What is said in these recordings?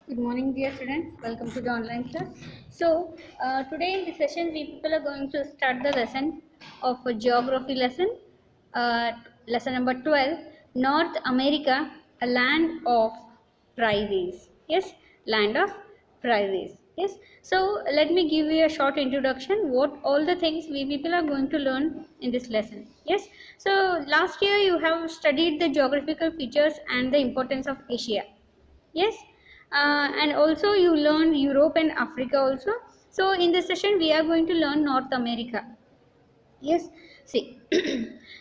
Good morning, dear students. Welcome to the online class. Today in this session, we people are going to start the lesson of a geography lesson. Lesson number 12, North America, a land of prairies. Yes, land of prairies. Yes. So, let me give you a short introduction. What all the things we people are going to learn in this lesson. Yes. So, last year you have studied the geographical features and the importance of Asia. Yes, and also you learned Europe and Africa also. So in this session we are going to learn North America. Yes, see,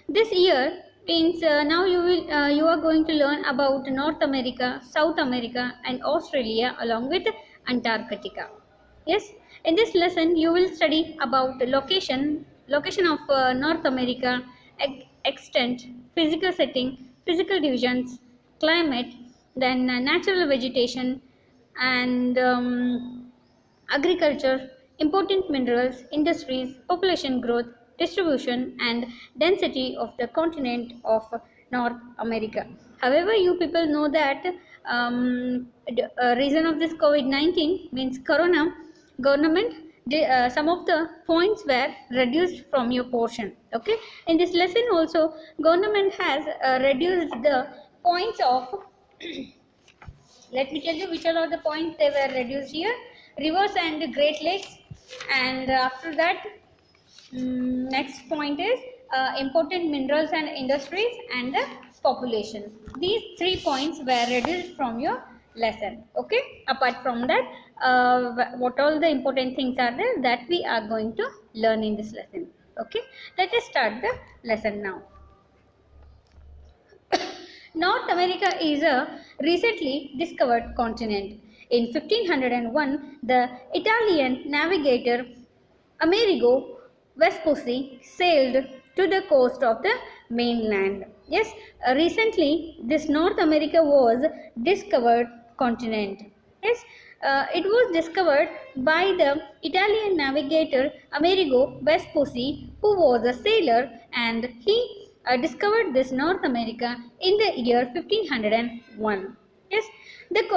this year means now you are going to learn about North America, South America, and Australia along with Antarctica. Yes, in this lesson you will study about the location of North America, extent, physical setting, physical divisions, climate, then natural vegetation, and agriculture, important minerals, industries, population growth, distribution, and density of the continent of North America. However, you people know that the reason of this COVID-19 means Corona, government some of the points were reduced from your portion. Okay, in this lesson also, government has reduced the points of let me tell you which all are the points they were reduced here. Rivers and Great Lakes, and after that next point is important minerals and industries and the population. These 3 points were reduced from your lesson. Okay, apart from that what all the important things are there that we are going to learn in this lesson. Okay, let us start the lesson now. North America is a recently discovered continent. In 1501, the Italian navigator Amerigo Vespucci sailed to the coast of the mainland. Yes, recently this North America was discovered continent. Yes, it was discovered by the Italian navigator Amerigo Vespucci, who was a sailor, and he discovered this North America in the year 1501. Yes, then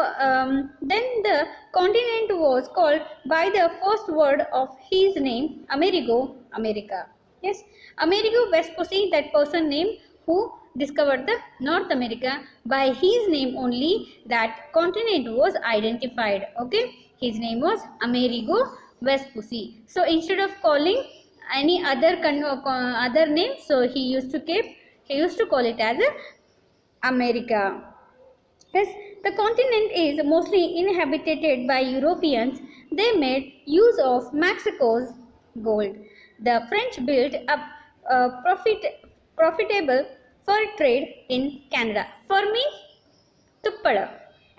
the continent was called by the first word of his name, Amerigo, America. Yes, Amerigo Vespucci, that person name who discovered the North America, by his name only that continent was identified. Okay, his name was Amerigo Vespucci. So instead of calling any other name, so he used to call it as America. Yes, the continent is mostly inhabited by Europeans. They made use of Mexico's gold. The French built up a profitable fur trade in Canada. For me, tuppada,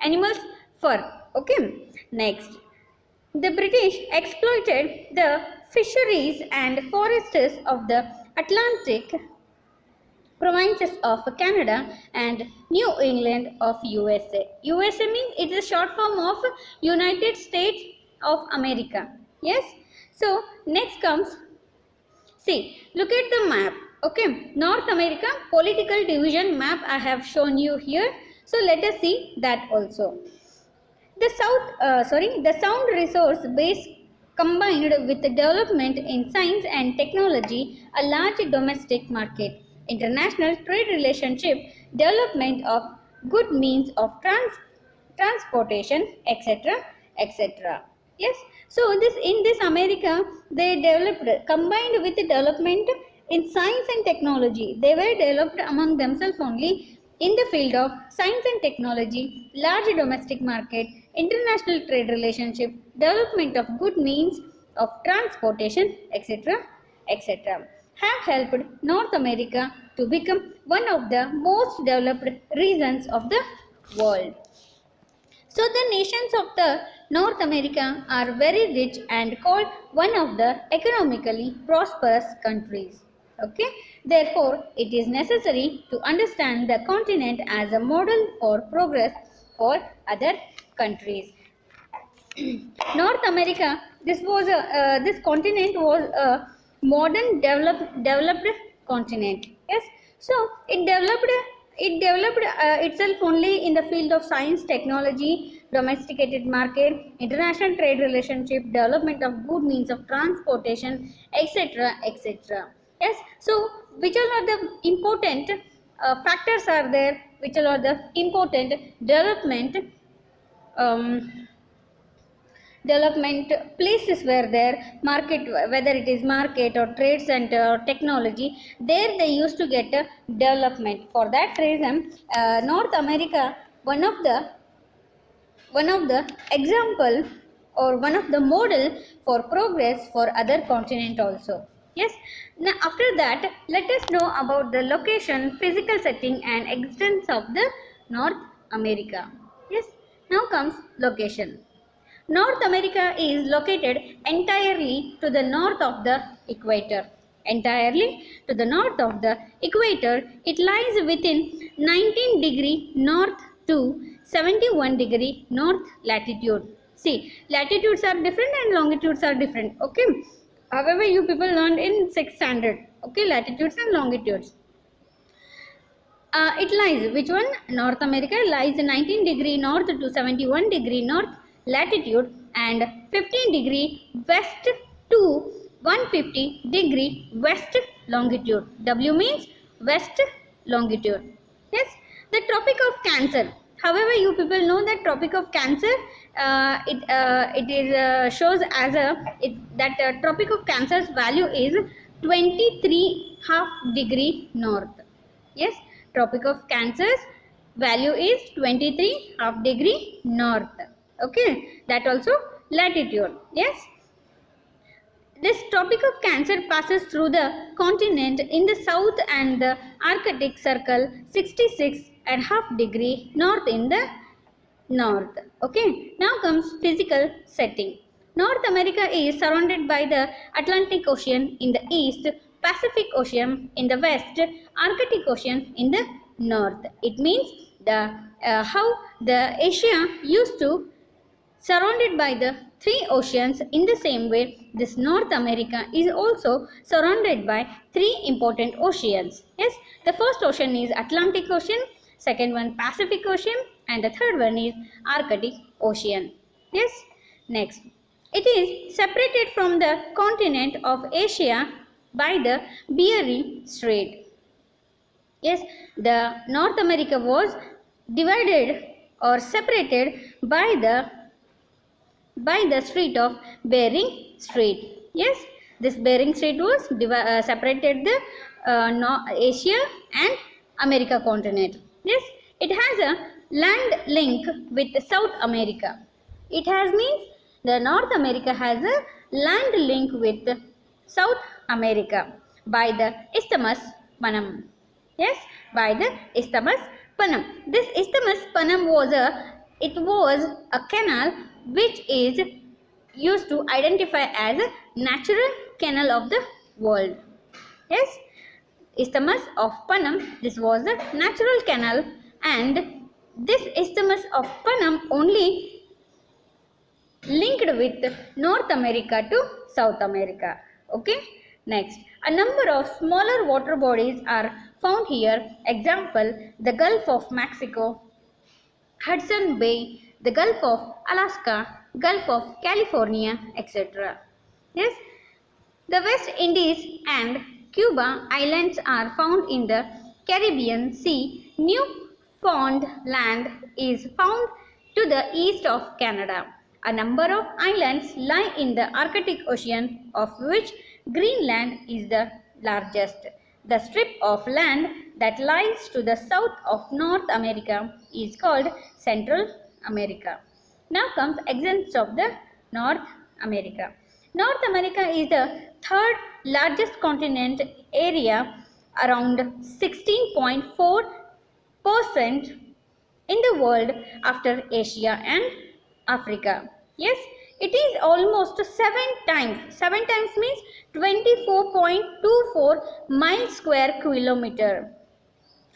animals fur. Okay, next. The British exploited the fisheries and forests of the Atlantic provinces of Canada and New England of USA. USA means it is a short form of United States of America. Yes. So next comes, see, look at the map. Okay, North America political division map I have shown you here. So let us see that also. The sound resource base combined with the development in science and technology, a large domestic market, international trade relationship, development of good means of transportation, etc., etc. Yes. So this in this America they developed combined with the development in science and technology. They were developed among themselves only in the field of science and technology, large domestic market, international trade relationship, development of good means of transportation, etc., etc., have helped North America to become one of the most developed regions of the world. So the nations of the North America are very rich and called one of the economically prosperous countries. Okay, therefore it is necessary to understand the continent as a model for progress for other countries. North America, this continent was a modern developed continent. Yes, so it developed itself only in the field of science, technology, domesticated market, international trade relationship, development of good means of transportation, etc. etc. Yes, so which all are the important factors are there, which all are the important development development places were there, market, whether it is market or trade center or technology, there they used to get a development. For that reason, North America, one of the example or one of the model for progress for other continent also. Yes, now after that let us know about the location, physical setting and existence of the North America. Yes, now comes location. North America is located entirely to the north of the equator. Entirely to the north of the equator, it lies within 19° north to 71° north latitude. See, latitudes are different and longitudes are different. Okay. However, you people learned in 6th standard. Okay, latitudes and longitudes. It lies, which one? North America lies 19° north to 71° north latitude and 15° west to 150° west longitude. W means west longitude. Yes, the Tropic of Cancer. However, you people know that Tropic of Cancer, it is shows as that Tropic of Cancer's value is 23.5° north. Yes, Tropic of Cancer's value is 23.5° north. Okay, that also latitude. Yes, this Tropic of Cancer passes through the continent in the south and the Arctic Circle 66.5° north in the north. Okay, now comes physical setting. North America is surrounded by the Atlantic Ocean in the east, Pacific Ocean in the west, Arctic Ocean in the north. It means the how the Asia used to surrounded by the three oceans. In the same way, this North America is also surrounded by three important oceans. Yes, the first ocean is Atlantic Ocean, second one Pacific Ocean and the third one is Arctic Ocean. Yes, next, it is separated from the continent of Asia by the Bering Strait. Yes, the North America was divided or separated by the Strait of Bering Strait. Yes, this Bering Strait was separated the Asia and America continent. Yes, it has a land link with South America. It has means the North America has a land link with South America by the Isthmus Panam. Yes, by the Isthmus Panam. This Isthmus Panam was a canal which is used to identify as a natural canal of the world. Yes, Isthmus of Panam, this was a natural canal and this Isthmus of Panam only linked with North America to South America. Okay, next, a number of smaller water bodies are found here. Example, the Gulf of Mexico, Hudson Bay, the Gulf of Alaska, Gulf of California, etc. Yes, the West Indies and Cuba islands are found in the Caribbean Sea. Newfoundland is found to the east of Canada. A number of islands lie in the Arctic Ocean, of which Greenland is the largest. The strip of land that lies to the south of North America is called Central America. Now comes existence of the North America. North America is the third largest continent area, around 16.4% in the world after Asia and Africa. Yes, it is almost 7 times. 7 times means 24.24 miles square kilometer.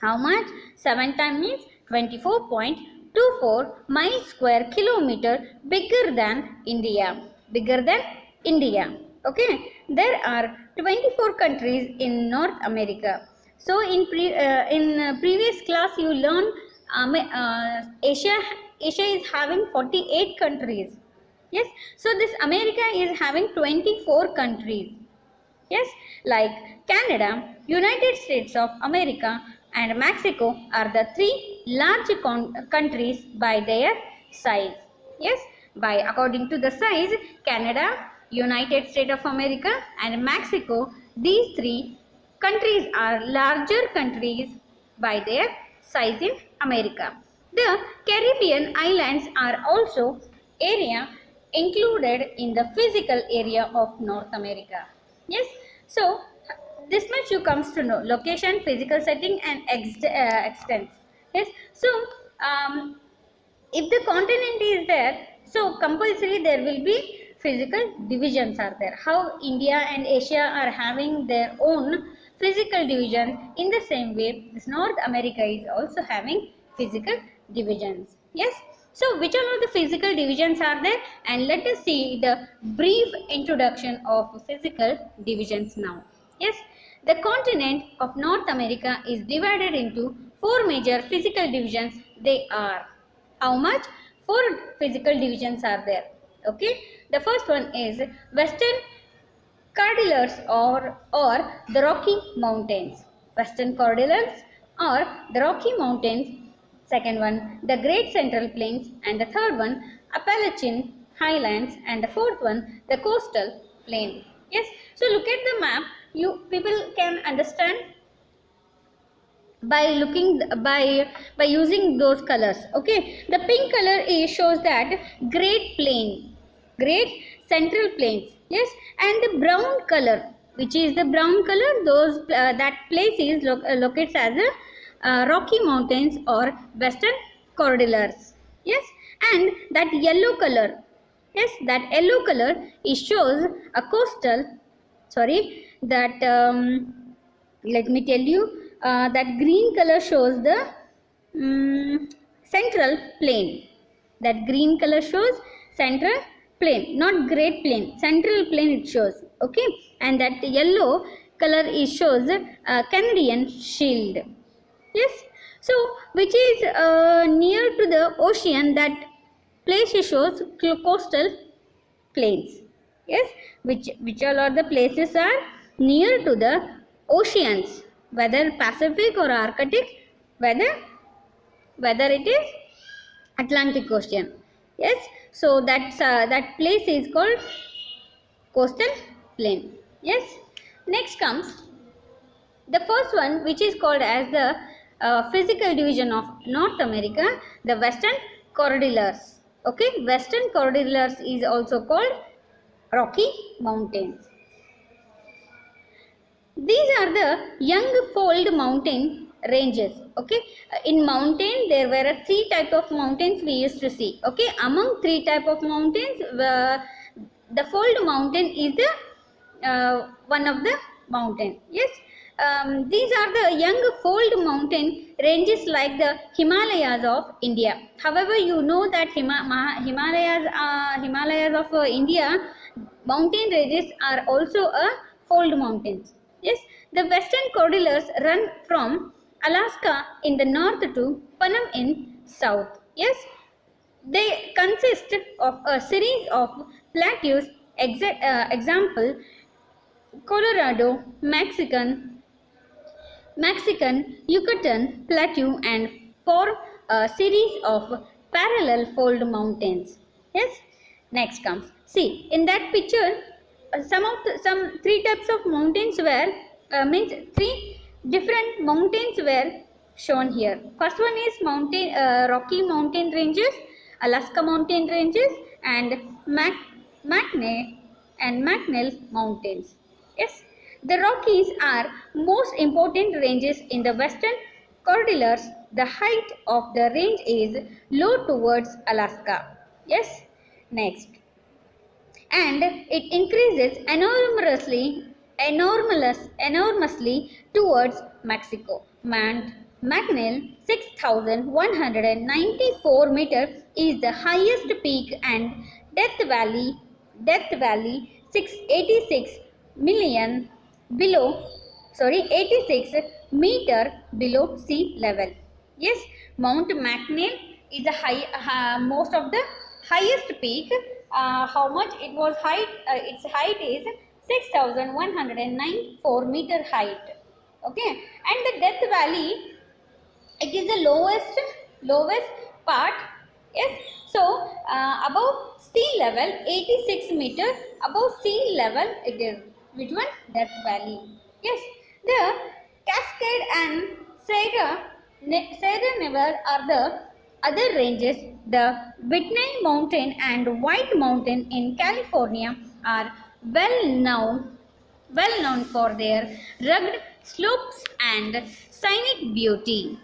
How much? 7 times means 24.24 miles square kilometer bigger than India. Bigger than India. Okay. There are 24 countries in North America. So in previous class you learned Asia Asia is having 48 countries. Yes, so this America is having 24 countries. Yes, like Canada, United States of America and Mexico are the three large countries by their size. Yes, by according to the size, Canada, United States of America and Mexico, these three countries are larger countries by their size in America. The Caribbean islands are also area included in the physical area of North America. Yes, so this much you comes to know: location, physical setting and extent. Yes, so if the continent is there, so compulsory there will be physical divisions are there. How India and Asia are having their own physical divisions, in the same way this North America is also having physical divisions. Yes, so which all of the physical divisions are there, and let us see the brief introduction of physical divisions now. Yes, the continent of North America is divided into four major physical divisions. They are, how much? Four physical divisions are there. Okay, the first one is Western Cordilleras or the Rocky Mountains. Western Cordilleras or the Rocky Mountains. Second one, the Great Central Plains, and the third one, Appalachian Highlands, and the fourth one, the Coastal Plain. Yes, so look at the map. You people can understand by looking by using those colors. Okay, the pink color is shows that Great Central Plains. Yes, and the brown color, which is the brown color, those that place is located as a Rocky Mountains or Western Cordilleras. Yes, and that yellow color, yes, that yellow color it shows a coastal, sorry, that let me tell you, that green color shows the central plain. That green color shows central plain, not Great Plain, central plain it shows. Okay, and that yellow color is shows Canadian Shield. Yes, so which is near to the ocean, that place shows coastal plains. Yes, which all are the places are near to the oceans, whether Pacific or Arctic, whether it is Atlantic Ocean. Yes, so that place is called coastal plain. Yes, next comes the first one, which is called as the physical division of North America, the Western Cordilleras. Okay, Western Cordilleras is also called Rocky Mountains. These are the young fold mountain ranges. Okay, in mountain there were three type of mountains we used to see. Okay, among three type of mountains, the fold mountain is the one of the mountain. Yes, these are the young fold mountain ranges like the Himalayas of India. However, you know that Himalayas of India mountain ranges are also a fold mountains. Yes, the Western Cordilleras run from Alaska in the north to Panama in south. Yes, they consist of a series of plateaus. Example: Colorado, Mexican Yucatan Plateau, and form a series of parallel fold mountains. Yes, next comes. See, in that picture, some three types of mountains were means three different mountains were shown here. First one is Rocky Mountain ranges, Alaska Mountain ranges, and McNeil Mountains. Yes, the Rockies are most important ranges in the Western Cordilleras. The height of the range is low towards Alaska. Yes, next, and it increases enormously towards Mexico. McNeil 6,194 meters is the highest peak, and Death Valley 686 million below 86 meter below sea level. Yes, Mount McNeil is the most of the highest peak. How much it was height? Its height is 6,194 meter height. Okay, and the Death Valley, it is the lowest part. Yes, so above sea level, 86 meter above sea level it is. Which one? Death Valley. Yes, the Cascade and Sierra Nevada are the other ranges. The Whitney Mountain and White Mountain in California are well known for their rugged slopes and scenic beauty.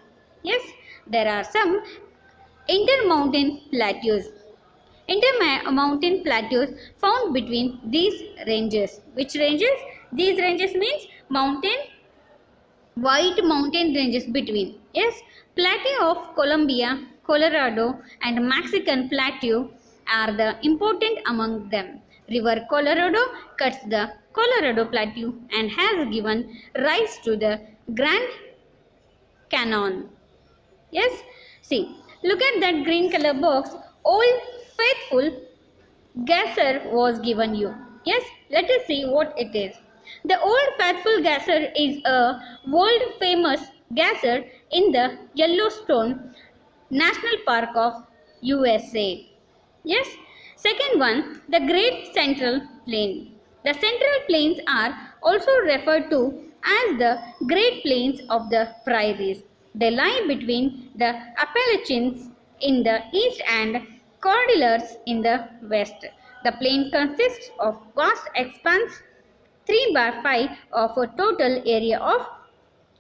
Yes, there are some intermountain plateaus. Intermountain plateaus found between these ranges. Which ranges? These ranges means white mountain ranges between. Yes, Plateau of Colombia, Colorado and Mexican Plateau are the important among them. River Colorado cuts the Colorado Plateau and has given rise to the Grand Canyon. Yes, see, look at that green color box. Old Faithful Gasser was given you. Yes, let us see what it is. The Old Faithful Gasser is a world famous gasser in the Yellowstone National Park of USA. Yes, second one, the Great Central Plain. The Central Plains are also referred to as the Great Plains of the Prairies. They lie between the Appalachians in the east and Cordilleras in the west. The plain consists of vast expanse 3 by 5 of a total area of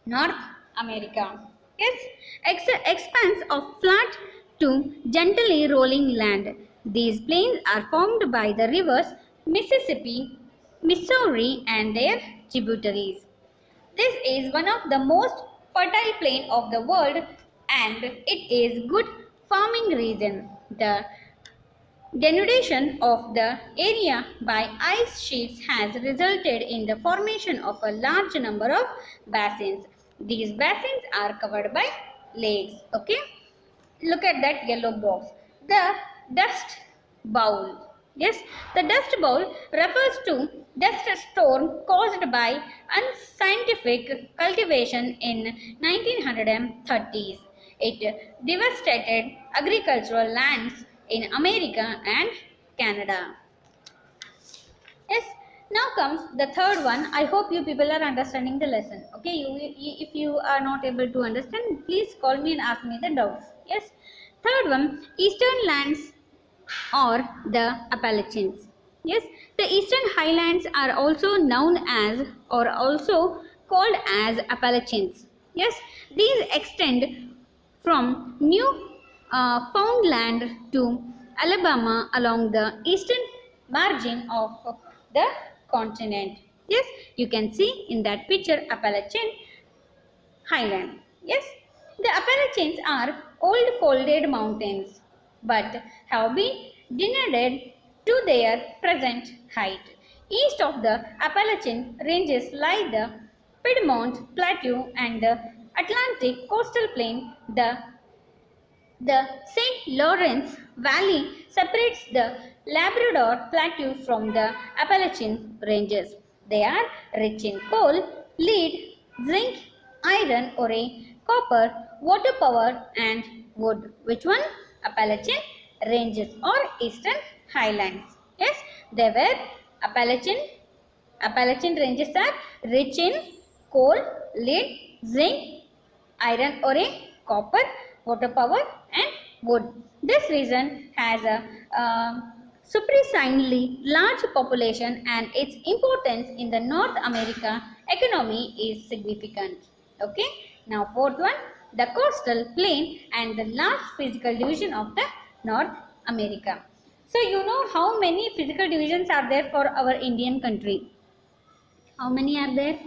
North America. Yes, expanse of flat to gently rolling land. These plains are formed by the rivers Mississippi, Missouri and their tributaries. This is one of the most fertile plain of the world and it is good farming region. The denudation of the area by ice sheets has resulted in the formation of a large number of basins. These basins are covered by lakes. Okay, look at that yellow box. The dust bowl. Yes, the dust bowl refers to dust storm caused by unscientific cultivation in 1930s. It devastated agricultural lands in America and Canada. Yes, now comes the third one. I hope you people are understanding the lesson. Okay, if you are not able to understand, please call me and ask me the doubts. Yes, third one, Eastern lands or the Appalachians. Yes, the Eastern Highlands are also known as or also called as Appalachians. Yes, these extend from Newfoundland to Alabama along the eastern margin of the continent. Yes, you can see in that picture Appalachian Highland. Yes, the Appalachians are old folded mountains but have been denuded to their present height. East of the Appalachian ranges lie the Piedmont Plateau and the Atlantic coastal plain. The St. Lawrence Valley separates the Labrador Plateau from the Appalachian Ranges. They are rich in coal, lead, zinc, iron ore, copper, water power and wood. Which one? Appalachian Ranges or Eastern Highlands. Yes, they were Appalachian Ranges are rich in coal, lead, zinc, iron ore, copper, water power and wood. This region has a surprisingly large population and its importance in the North America economy is significant. Okay. Now fourth one, the coastal plain and the large physical division of the North America. So you know how many physical divisions are there for our Indian country? How many are there?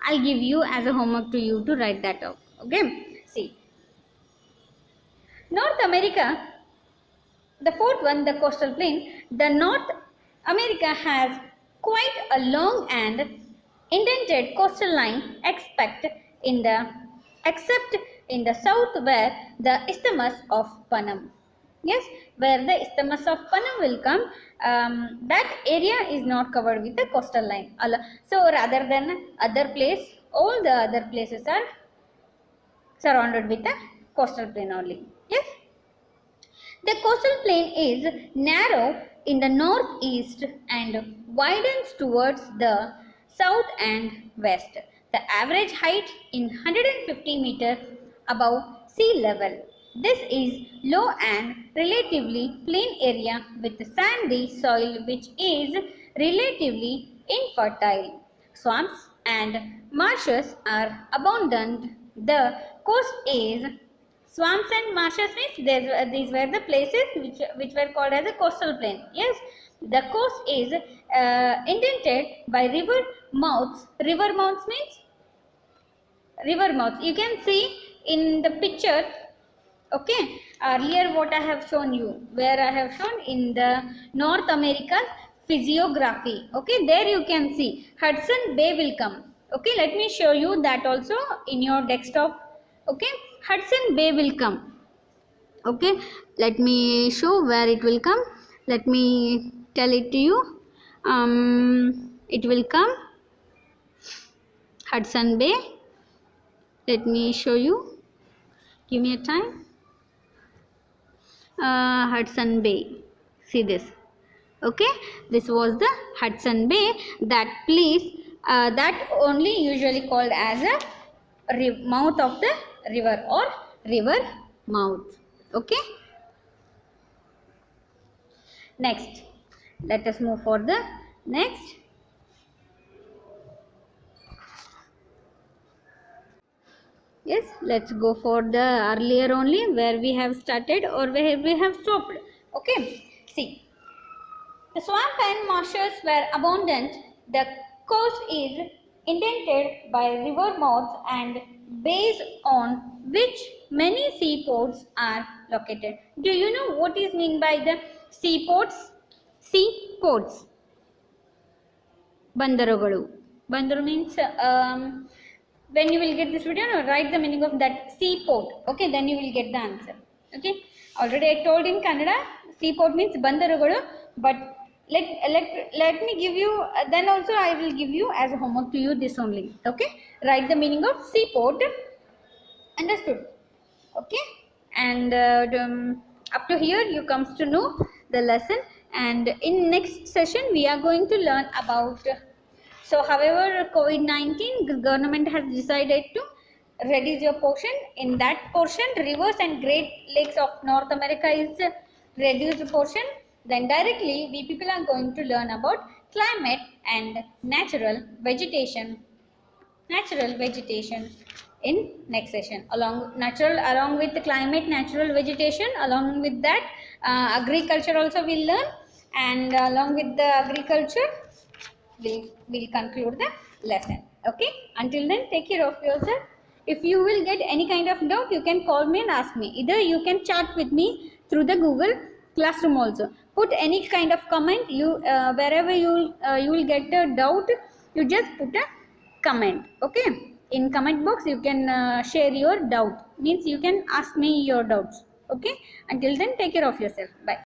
I'll give you as a homework to you to write that out. Okay. See. North America, the fourth one, the coastal plain, the North America has quite a long and indented coastal line except in the south where the Isthmus of Panam. Yes, where the Isthmus of Panam will come, that area is not covered with the coastal line. So rather than other place, all the other places are surrounded with the coastal plain only. Yes. The coastal plain is narrow in the northeast and widens towards the south and west. The average height in 150 meters above sea level. This is low and relatively plain area with sandy soil which is relatively infertile. Swamps and marshes are abundant. The coast is swamps and marshes means these were the places which were called as a coastal plain. Yes, the coast is indented by river mouths. River mouths means river mouths. You can see in the picture. Okay, earlier what I have shown you, where I have shown in the North America physiography. Okay, there you can see Hudson Bay will come. Okay, let me show you that also in your desktop. Okay, Hudson Bay will come. Okay, let me show where it will come. Let me tell it to you. It will come Hudson Bay. Let me show you. Give me a time. Hudson Bay. See this. Okay, this was the Hudson Bay. That place that only usually called as a mouth of the river or river mouth. Okay. Next, let us move for the next. Yes, let's go for the earlier only where we have started or where we have stopped. Okay, see. The swamp and marshes were abundant. The coast is indented by river mouths and bays on which many seaports are located. Do you know what is meant by the seaports? Seaports. Bandarugalu. Bandaru means when you will get this video, write the meaning of that seaport. Okay, then you will get the answer. Okay, already I told in Kannada, seaport means Bandarugalu, but let me give you, then also I will give you as a homework to you this only. Okay, write the meaning of seaport. Understood? Okay, and up to here you comes to know the lesson, and in next session we are going to learn about. So however, COVID-19 government has decided to reduce your portion. In that portion, rivers and Great Lakes of North America is reduced portion. Then directly we people are going to learn about climate and natural vegetation in next session. Along with the climate, natural vegetation, along with that agriculture also we'll learn, and along with the agriculture we'll conclude the lesson. Okay, until then, take care of yourself. If you will get any kind of doubt, you can call me and ask me. Either you can chat with me through the Google Classroom also. Put any kind of comment. You wherever you will get a doubt, you just put a comment. Okay, in comment box you can share your doubt. Means you can ask me your doubts. Okay, until then, take care of yourself. Bye.